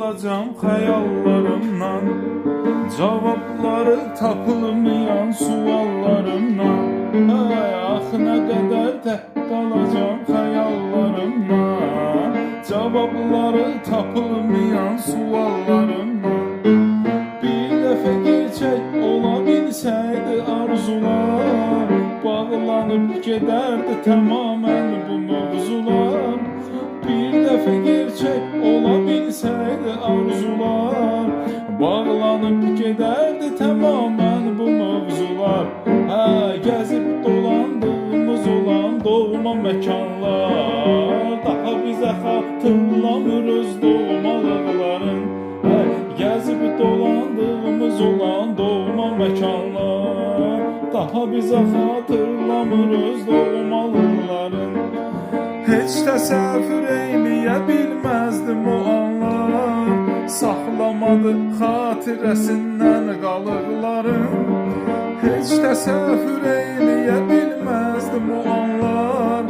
qalacam xəyallarımdan, cavabları tapılmayan suallarımdan. Ay, ax nə qədər tək qalacam xəyallarımdan, cavabları tapılmayan suallarımdan. Bir dəfə gerçək ola bilsəydi arzular, bağlanıb gedərdi tamamən bu mövzular. Bir dəfə gerçək ola bilsəydi arzular, bağlanıb gedərdi tamamən bu mövzular. Hə, gəzib dolandığımız olan doğma məkanlar, daha bizə xatırlamır öz doğmalıqların. Hə, gəzib dolandığımız olan doğma məkanlar, daha bizə xatırlamır öz doğmalıqların. Heç təsəvvür eyləyə bilməzdim o anlar, saxlamadı xatirəsindən qalıqlarım. Heç təsəvvür eyləyə bilməzdim o anlar.